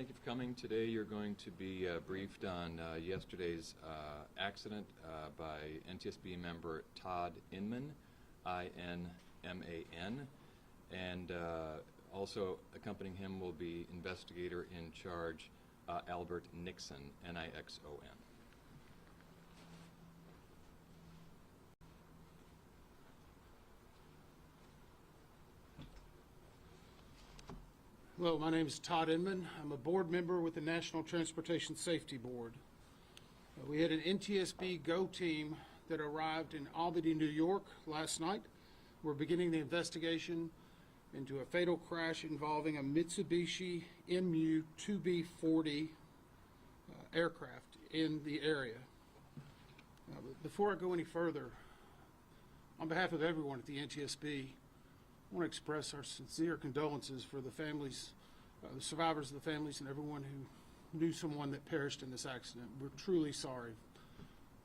thank you for coming. Today you're going to be briefed on yesterday's accident by NTSB member Todd Inman, I-N-M-A-N, and also accompanying him will be investigator in charge Albert Nixon, N-I-X-O-N. Hello, my name is Todd Inman. I'm a board member with the National Transportation Safety Board. We had an NTSB GO team that arrived in Albany, New York last night. We're beginning the investigation into a fatal crash involving a Mitsubishi MU-2B40 aircraft in the area. Before I go any further, on behalf of everyone at the NTSB, I want to express our sincere condolences for the families, the survivors of the families, and everyone who knew someone that perished in this accident. We're truly sorry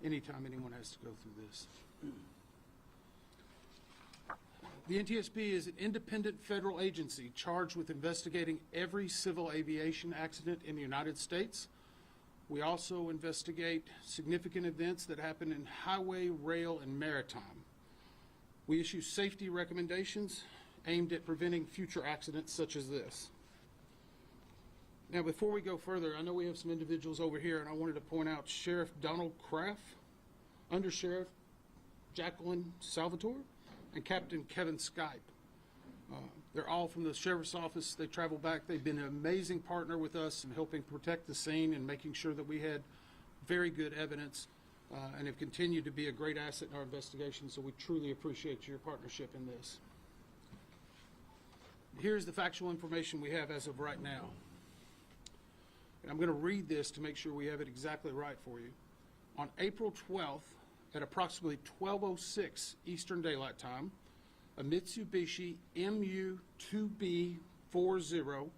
anytime anyone has to go through this. The NTSB is an independent federal agency charged with investigating every civil aviation accident in the United States. We also investigate significant events that happen in highway, rail, and maritime. We issue safety recommendations aimed at preventing future accidents such as this. Now, before we go further, I know we have some individuals over here, and I wanted to point out Sheriff Donald Kraft, Under Sheriff Jacqueline Salvatore, and Captain Kevin Skype. They're all from the Sheriff's Office. They travel back. They've been an amazing partner with us in helping protect the scene and making sure that we had very good evidence, and have continued to be a great asset in our investigation, so we truly appreciate your partnership in this. Here's the factual information we have as of right now. And I'm going to read this to make sure we have it exactly right for you. On April 12th, at approximately 12:06 Eastern Daylight Time, a Mitsubishi MU-2B40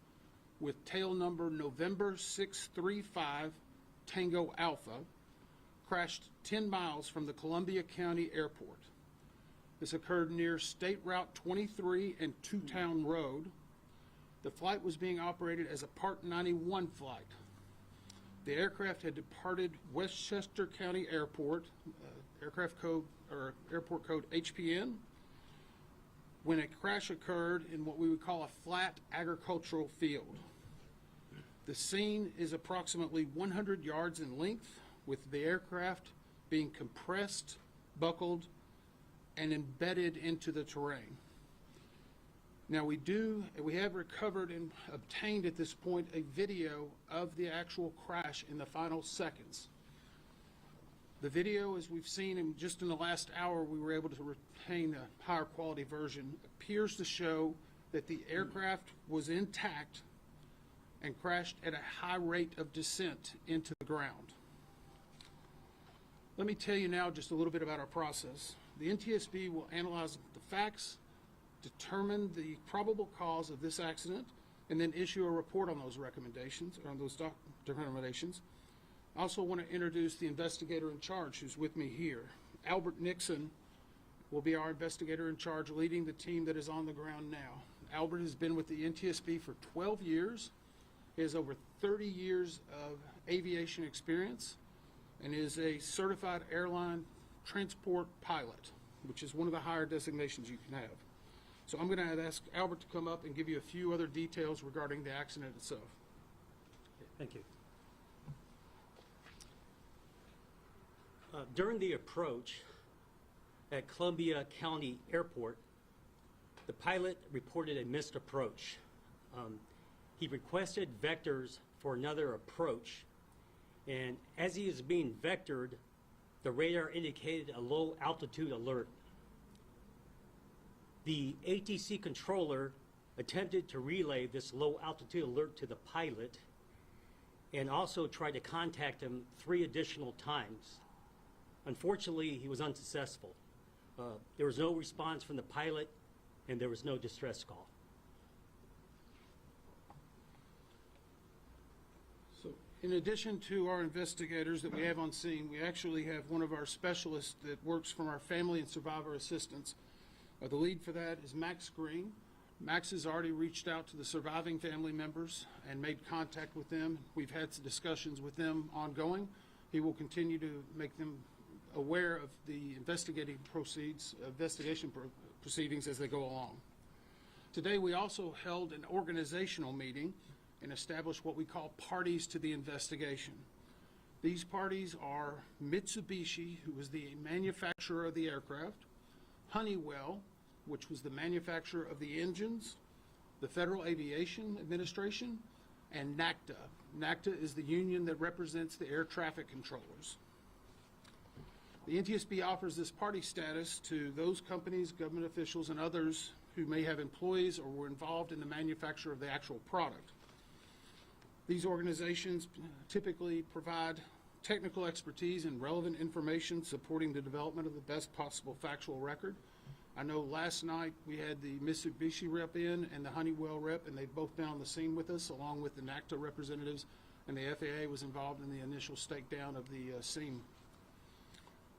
with tail number November 635 Tango Alpha crashed 10 miles from the Columbia County Airport. This occurred near State Route 23 and Two Town Road. The flight was being operated as a Part 91 flight. The aircraft had departed Westchester County Airport, airport code HPN, when a crash occurred in what we would call a flat agricultural field. The scene is approximately 100 yards in length, with the aircraft being compressed, buckled, and embedded into the terrain. Now we have recovered and obtained at this point a video of the actual crash in the final seconds. The video, as we've seen just in the last hour, we were able to retain a higher quality version, appears to show that the aircraft was intact and crashed at a high rate of descent into the ground. Let me tell you now just a little bit about our process. The NTSB will analyze the facts, determine the probable cause of this accident, and then issue a report on those recommendations, or on those determinations. I also want to introduce the investigator in charge who's with me here. Albert Nixon will be our investigator in charge, leading the team that is on the ground now. Albert has been with the NTSB for 12 years. He has over 30 years of aviation experience and is a certified airline transport pilot, which is one of the higher designations you can have. So I'm going to ask Albert to come up and give you a few other details regarding the accident itself. Thank you. During the approach at Columbia County Airport, the pilot reported a missed approach. He requested vectors for another approach, and as he was being vectored, the radar indicated a low altitude alert. The ATC controller attempted to relay this low altitude alert to the pilot and also tried to contact him 3 additional times. Unfortunately, he was unsuccessful. There was no response from the pilot, and there was no distress call. So in addition to our investigators that we have on scene, we actually have one of our specialists that works from our family and survivor assistance. The lead for that is Max Green. Max has already reached out to the surviving family members and made contact with them. We've had some discussions with them ongoing. He will continue to make them aware of the investigation proceedings as they go along. Today, we also held an organizational meeting and established what we call parties to the investigation. These parties are Mitsubishi, who was the manufacturer of the aircraft, Honeywell, which was the manufacturer of the engines, the Federal Aviation Administration, and NACTA. NACTA is the union that represents the air traffic controllers. The NTSB offers this party status to those companies, government officials, and others who may have employees or were involved in the manufacture of the actual product. These organizations typically provide technical expertise and relevant information supporting the development of the best possible factual record. I know last night we had the Mitsubishi rep in and the Honeywell rep, and they've both been on the scene with us, along with the NACTA representatives, and the FAA was involved in the initial stakedown of the scene.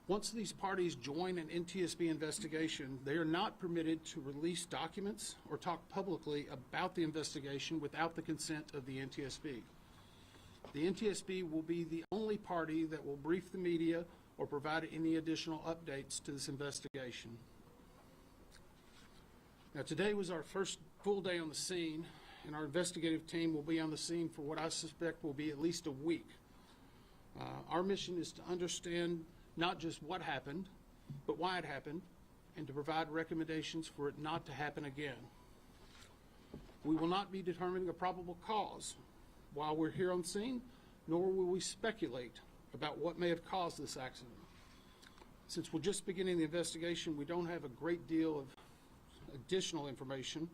Once these parties join an NTSB investigation, they are not permitted to release documents or talk publicly about the investigation without the consent of the NTSB. The NTSB will be the only party that will brief the media or provide any additional updates to this investigation. Now, today was our first full day on the scene, and our investigative team will be on the scene for what I suspect will be at least a week. Our mission is to understand not just what happened, but why it happened, and to provide recommendations for it not to happen again. We will not be determining a probable cause while we're here on scene, nor will we speculate about what may have caused this accident. Since we're just beginning the investigation, we don't have a great deal of additional information.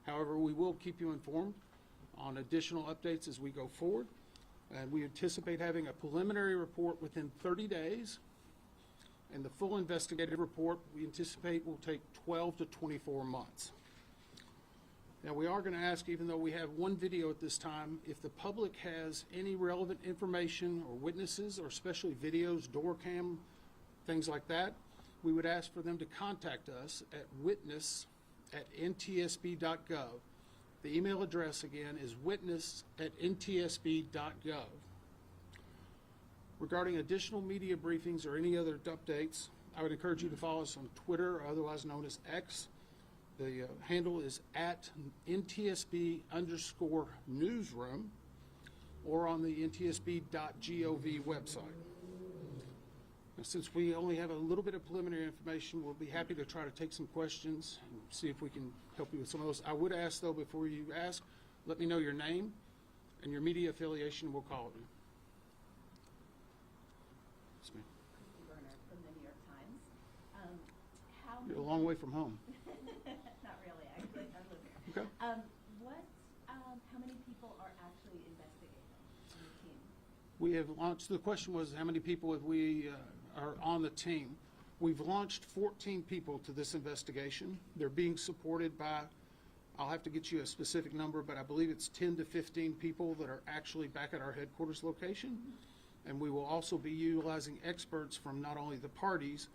However, we will keep you informed on additional updates as we go forward. And we anticipate having a preliminary report within 30 days. And the full investigative report we anticipate will take 12 to 24 months. Now, we are going to ask, even though we have one video at this time, if the public has any relevant information or witnesses, or especially videos, door cam, things like that, we would ask for them to contact us at witness@ntsb.gov. The email address again is witness@ntsb.gov. Regarding additional media briefings or any other updates, I would encourage you to follow us on Twitter, or otherwise known as X. The handle is @NTSB_newsroom, or on the ntsb.gov website. Now, since we only have a little bit of preliminary information, we'll be happy to try to take some questions and see if we can help you with some of those. I would ask, though, before you ask, let me know your name and your media affiliation, and we'll call you. Yes, ma'am. Berner from the New York Times. How You're a long way from home. Not really, actually. I live here. Okay. How many people are actually investigating on the team? We have launched, the question was how many people have we are on the team. We've launched 14 people to this investigation. They're being supported by, I'll have to get you a specific number, but I believe it's 10 to 15 people that are actually back at our headquarters location. And we will also be utilizing experts from not only the parties,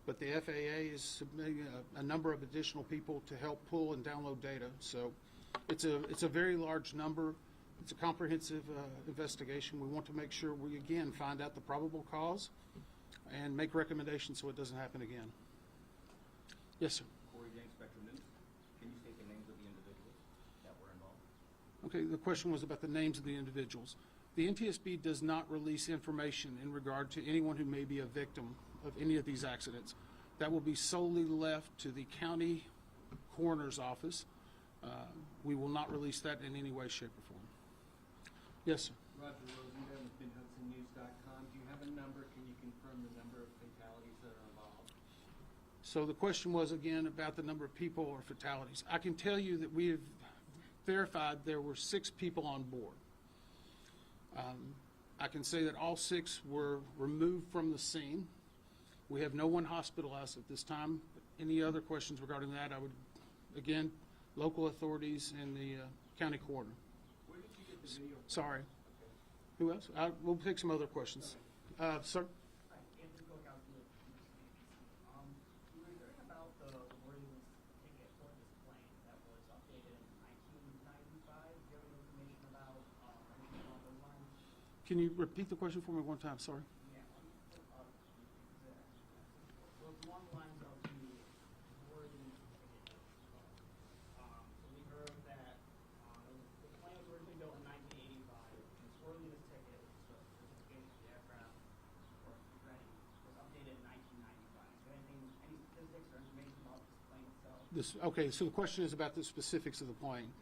but the FAA is submitting a number of additional people to help pull and download data. So it's a very large number. It's a comprehensive investigation. We want to make sure we, again, find out the probable cause and make recommendations so it doesn't happen again. Yes, sir. Corey James, Spectrum News. Can you state the names of the individuals that were involved? Okay, the question was about the names of the individuals. The NTSB does not release information in regard to anyone who may be a victim of any of these accidents. That will be solely left to the county coroner's office. We will not release that in any way, shape, or form. Yes, sir. Roger Rosenbaum with BenHudsonNews.com. Do you have a number? Can you confirm the number of fatalities that are involved? So the question was again about the number of people or fatalities. I can tell you that we have verified there were 6 people on board. I can say that all 6 were removed from the scene. We have no one hospitalized at this time. Any other questions regarding that, I would, again, local authorities and the county coroner. Where did you get the video? Sorry. Who else? We'll take some other questions. Sir? Hi, Andrew Cook, we were hearing about the Orioles ticket for this plane that was updated Can you repeat the question for me one time? Sorry. Yeah, well, along the lines of the worthiness of the so we heard that the plane was originally built in 1985, and its worthiness ticket, so certification of the aircraft or ready, was updated in 1995. Is there any statistics or information about this plane itself? Okay, so the question is about the specifics of the plane.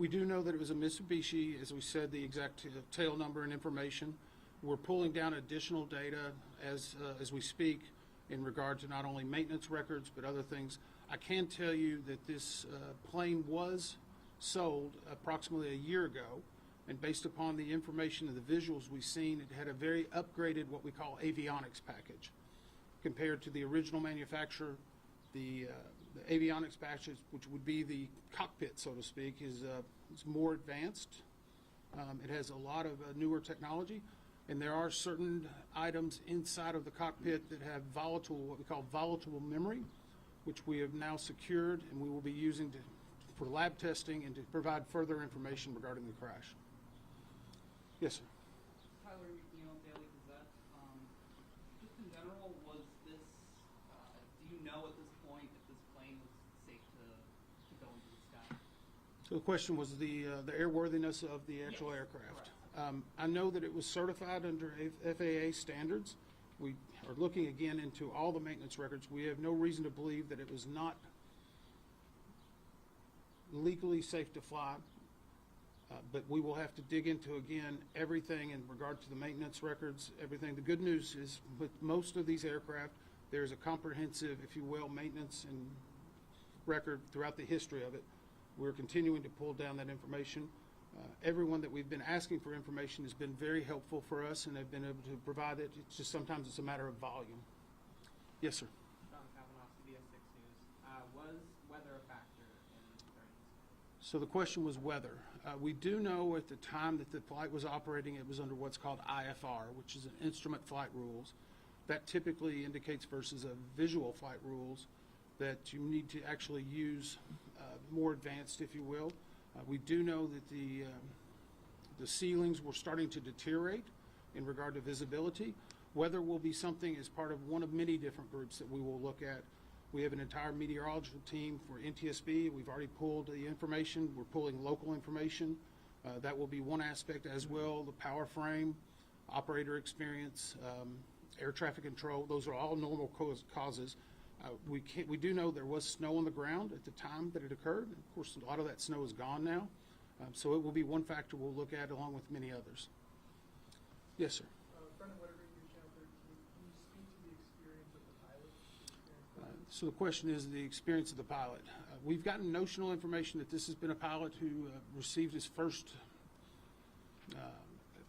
We do know that it was a Mitsubishi, as we said, the exact tail number and information. We're pulling down additional data as we speak in regard to not only maintenance records, but other things. I can tell you that this plane was sold approximately a year ago, and based upon the information and the visuals we've seen, it had a very upgraded, what we call avionics package. Compared to the original manufacturer, the avionics package, which would be the cockpit, so to speak, is more advanced. It has a lot of newer technology, and there are certain items inside of the cockpit that have volatile, what we call volatile memory, which we have now secured, and we will be using for lab testing and to provide further information regarding the crash. Yes, sir. Tyler, Daily Gazette. Just in general, was this, do you know at this point if this plane was safe to go into the sky? So the question was the airworthiness of the actual aircraft. I know that it was certified under FAA standards. We are looking again into all the maintenance records. We have no reason to believe that it was not legally safe to fly, but we will have to dig into, again, everything in regard to the maintenance records, everything. The good news is with most of these aircraft, there's a comprehensive, if you will, maintenance and record throughout the history of it. We're continuing to pull down that information. Everyone that we've been asking for information has been very helpful for us, and they've been able to provide it. It's just sometimes it's a matter of volume. Yes, sir. Sean Kavanaugh, CBS 6 News. Was weather a factor in during this? So the question was weather. We do know at the time that the flight was operating, it was under what's called IFR, which is an instrument flight rules. That typically indicates versus a visual flight rules that you need to actually use more advanced, if you will. We do know that the ceilings were starting to deteriorate in regard to visibility. Weather will be something as part of one of many different groups that we will look at. We have an entire meteorological team for NTSB. We've already pulled the information. We're pulling local information. That will be one aspect as well. The power frame, operator experience, air traffic control, those are all normal causes. We do know there was snow on the ground at the time that it occurred. Of course, a lot of that snow is gone now. So it will be one factor we'll look at along with many others. Yes, sir. Brendan Whitaker, News Channel 13. Can you speak to the experience of the pilot? So the question is the experience of the pilot. We've gotten notional information that this has been a pilot who received his first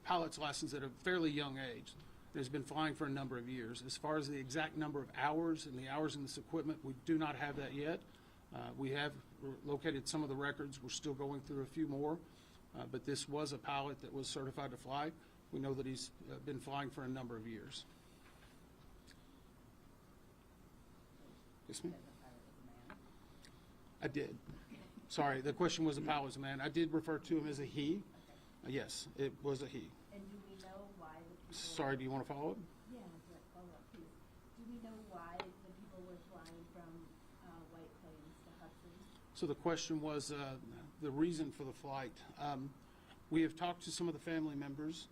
pilot's license at a fairly young age. Has been flying for a number of years. As far as the exact number of hours and the hours in this equipment, we do not have that yet. We have located some of the records. We're still going through a few more, but this was a pilot that was certified to fly. We know that he's been flying for a number of years. Yes, ma'am? I did. Sorry, the question was a pilot was a man. I did refer to him as a he. Yes, it was a he. And do we know why the people... Sorry, do you want to follow up? Yeah, follow up, please. Do we know why the people were flying from White Plains to Hudson? So the question was the reason for the flight. We have talked to some of the family members.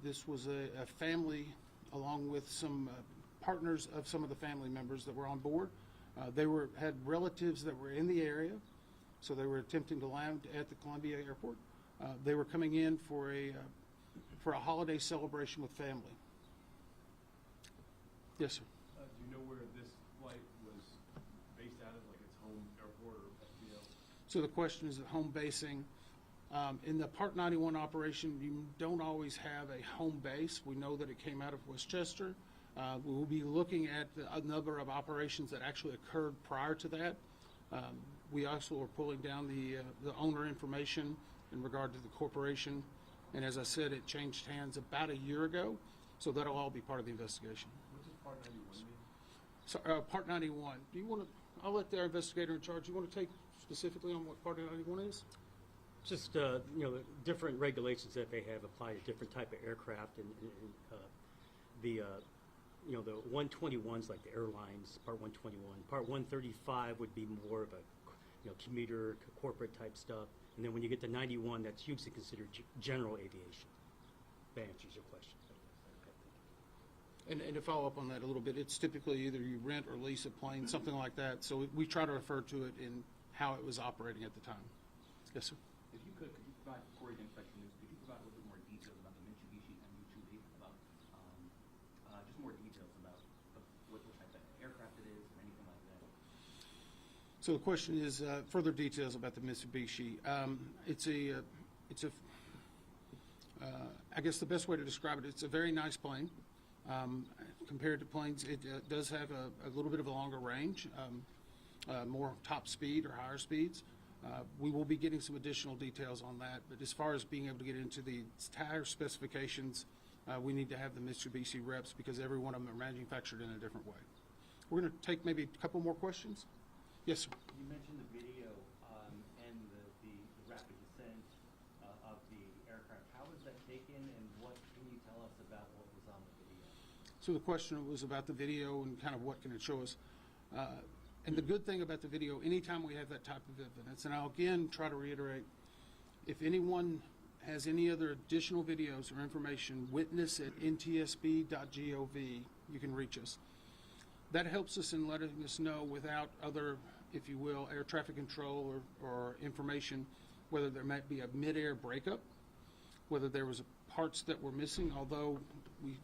This was a family along with some partners of some of the family members that were on board. They had relatives that were in the area, so they were attempting to land at the Columbia Airport. They were coming in for a holiday celebration with family. Yes, sir. Do you know where this flight was based out of, like its home airport or FBO? So the question is the home basing. In the Part 91 operation, you don't always have a home base. We know that it came out of Westchester. We will be looking at a number of operations that actually occurred prior to that. We also are pulling down the owner information in regard to the corporation. And as I said, it changed hands about a year ago, so that'll all be part of the investigation. What does Part 91 mean? So, Part 91, do you want to, I'll let the investigator in charge, you want to take specifically on what Part 91 is? Just, different regulations that they have apply to different type of aircraft, and the 121s, like the airlines, Part 121. Part 135 would be more of a, commuter, corporate type stuff. And then when you get to 91, that's usually considered general aviation. That answers your question. And to follow up on that a little bit, it's typically either you rent or lease a plane, something like that. So we try to refer to it in how it was operating at the time. Yes, sir. If you could you provide, Corey again, Spectrum News, could you provide a little bit more details about the Mitsubishi MU-2B, about just more details about what type of aircraft it is and anything like that? So the question is further details about the Mitsubishi. I guess the best way to describe it, it's a very nice plane. Compared to planes, it does have a little bit of a longer range, more top speed or higher speeds. We will be getting some additional details on that, but as far as being able to get into the tire specifications, we need to have the Mitsubishi reps because every one of them are manufactured in a different way. We're going to take maybe a couple more questions. Yes, sir. You mentioned the video and the rapid descent of the aircraft. How was that taken, and what can you tell us about what was on the video? So the question was about the video and kind of what can it show us. And the good thing about the video, anytime we have that type of evidence, and I'll again try to reiterate, if anyone has any other additional videos or information, witness at ntsb.gov, you can reach us. That helps us in letting us know without other, if you will, air traffic control or information, whether there might be a mid-air breakup, whether there was parts that were missing, although we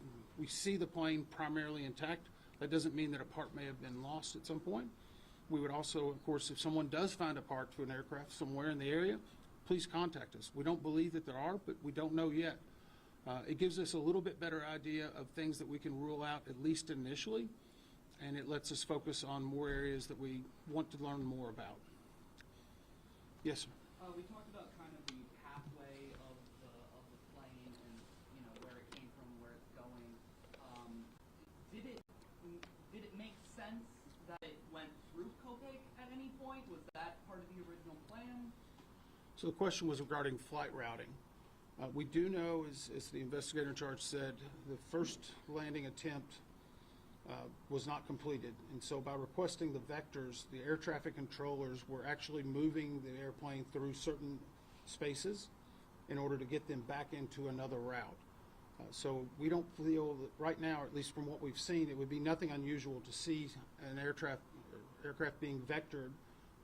see the plane primarily intact. That doesn't mean that a part may have been lost at some point. We would also, of course, if someone does find a part to an aircraft somewhere in the area, please contact us. We don't believe that there are, but we don't know yet. It gives us a little bit better idea of things that we can rule out, at least initially, and it lets us focus on more areas that we want to learn more about. Yes, sir. We talked about kind of the pathway of the plane and where it came from, where it's going. Did it make sense that it went through Copake at any point? Was that part of the original plan? So the question was regarding flight routing. We do know, as the investigator in charge said, the first landing attempt was not completed. And so by requesting the vectors, the air traffic controllers were actually moving the airplane through certain spaces in order to get them back into another route. So we don't feel that right now, at least from what we've seen, it would be nothing unusual to see an aircraft being vectored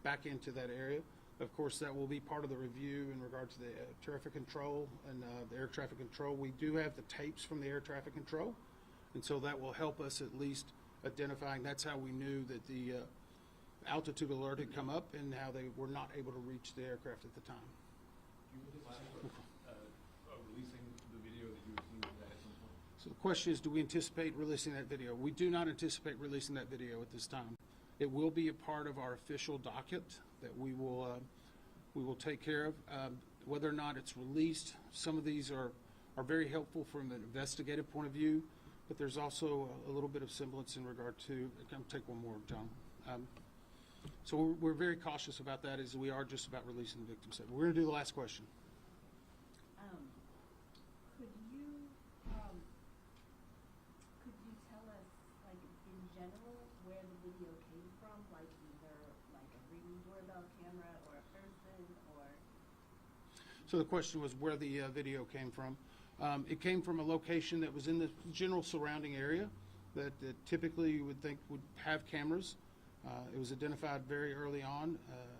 back into that area. Of course, that will be part of the review in regard to the traffic control and the air traffic control. We do have the tapes from the air traffic control, and so that will help us at least identifying. That's how we knew that the altitude alert had come up and how they were not able to reach the aircraft at the time. Do you anticipate releasing the video that you were seeing at some point? So the question is, do we anticipate releasing that video? We do not anticipate releasing that video at this time. It will be a part of our official docket that we will take care of. Whether or not it's released, some of these are very helpful from an investigative point of view, but there's also a little bit of semblance in regard to, I'll take one more, John. So we're very cautious about that as we are just about releasing the victim statement. We're going to do the last question. Could you tell us, like, in general, where the video came from? Like, either like a Ring doorbell camera or a person, or? So the question was where the video came from. It came from a location that was in the general surrounding area that typically you would think would have cameras. It was identified very early on,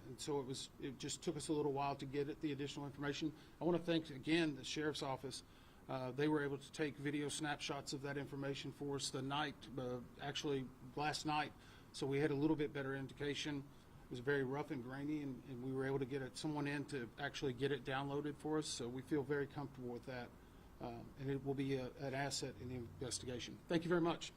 and so it just took us a little while to get the additional information. I want to thank again the Sheriff's Office. They were able to take video snapshots of that information for us the night, actually last night, so we had a little bit better indication. It was very rough and grainy, and we were able to get someone in to actually get it downloaded for us, so we feel very comfortable with that, and it will be an asset in the investigation. Thank you very much.